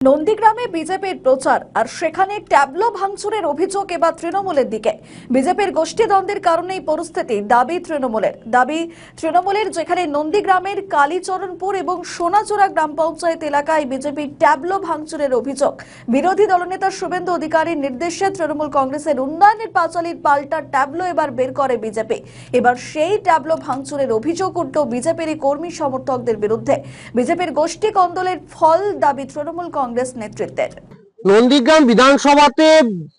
নন্দীগ্রামে বিজেপির প্রচার আর সেখানে ট্যাবলো ভাঙচুরের অভিযোগ এবার তৃণমূলের দিকে। বিজেপির গোষ্ঠীদ্বন্দ্বের কারণেই পরিস্থিতি, দাবি তৃণমূলের যেখানে নন্দীগ্রামের কালীচরণপুর এবং সোনাচূড়া গ্রাম পঞ্চায়েত এলাকায় বিজেপির ট্যাবলো ভাঙচুরের অভিযোগ। বিরোধী দলনেতা শুভেন্দু অধিকারীর নির্দেশে তৃণমূল কংগ্রেসের উন্নয়নের পাঁচালীর পাল্টা ট্যাবলো এবার বের করে বিজেপি। এবার সেই ট্যাবলো ভাঙচুরের অভিযোগ উঠল বিজেপির কর্মী সমর্থকদের বিরুদ্ধে। বিজেপির গোষ্ঠী কন্দলের ফল দাবি তৃণমূল কংগ্রেস নেতৃত্বের। নন্দীগ্রাম বিধানসভাতে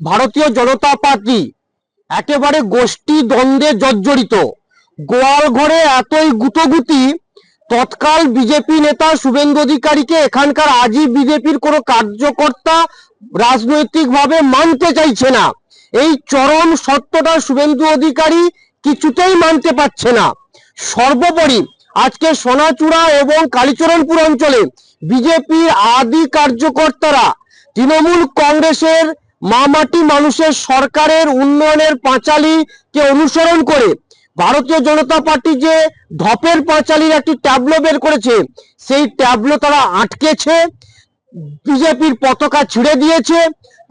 ভারতীয় জনতা পার্টি একেবারে গোষ্ঠী দ্বন্দ্বে জর্জরিত। গোয়াল ঘরে এতই গুতগুতি, তৎকাল বিজেপি নেতা শুভেন্দু অধিকারীকে এখানকার আজই বিজেপির কোনো কার্যকর্তা রাজনৈতিকভাবে মানতে চাইছে না। এই চরম সত্যটা শুভেন্দু অধিকারী কিছুতেই মানতে পারছে না। সর্বোপরি আজকে সোনাচূড়া এবং কালীচরণপুর অঞ্চলে বিজেপির আদি কার্যকর্তারা তৃণমূল কংগ্রেসের মামাটি মানুষের সরকারের উন্নয়নের পাঁচালীকে অনুসরণ করে ভারতীয় জনতা পার্টি যে ধপের পাঁচালীর একটি ট্যাবলো বের করেছে, সেই ট্যাবলো তারা আটকেছে, বিজেপির পতাকা ছিঁড়ে দিয়েছে,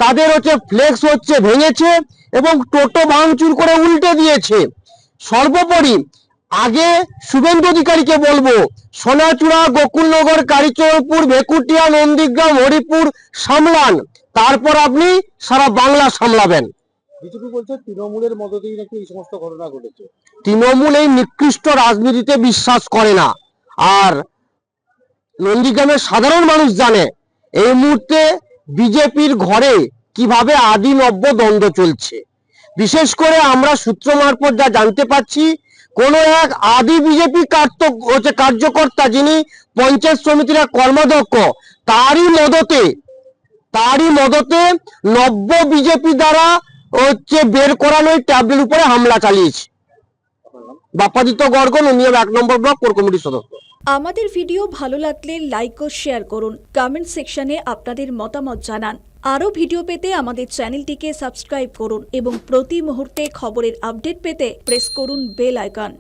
তাদের ফ্লেক্স ভেঙেছে এবং টোটো ভাঙচুর করে উল্টে দিয়েছে। সর্বোপরি আগে শুভেন্দু অধিকারীকে বলবো, সোনাচূড়া, গোকুলনগর, কালীচরণপুর, ভেকুটিয়া, নন্দীগ্রাম, হরিপুর সামলান, তারপর আপনি সারা বাংলা সামলাবেন। বিজেপি বলছে তৃণমূলের মদতেই নাকি এই সমস্ত ঘটনা ঘটেছে। তৃণমূল এই নিকৃষ্ট রাজনীতিতে বিশ্বাস করে না, আর নন্দীগ্রামের সাধারণ মানুষ জানে এই মুহূর্তে বিজেপির ঘরে কিভাবে আদি নব্য দ্বন্দ্ব চলছে। বিশেষ করে আমরা সূত্র মারফত যা জানতে পাচ্ছি, কোন এক আদি বিজেপি কার্যকর্তা যিনি পঞ্চায়েত সমিতির কর্মাধ্যক্ষ, তারই মদতে নব্য বিজেপি দ্বারা বের করানো ট্যাবলের উপরে হামলা চালিয়েছে। বাপ্পাদিত্য গর্গ, নন্দীগ্রাম 1 নম্বর ব্লক কোর কমিটির সদস্য। আমাদের ভিডিও ভালো লাগলে লাইক ও শেয়ার করুন, কমেন্ট সেকশনে আপনাদের মতামত জানান। আরও ভিডিও পেতে আমাদের চ্যানেলটিকে সাবস্ক্রাইব করুন এবং প্রতি মুহূর্তে খবরের আপডেট পেতে প্রেস করুন বেল আইকন।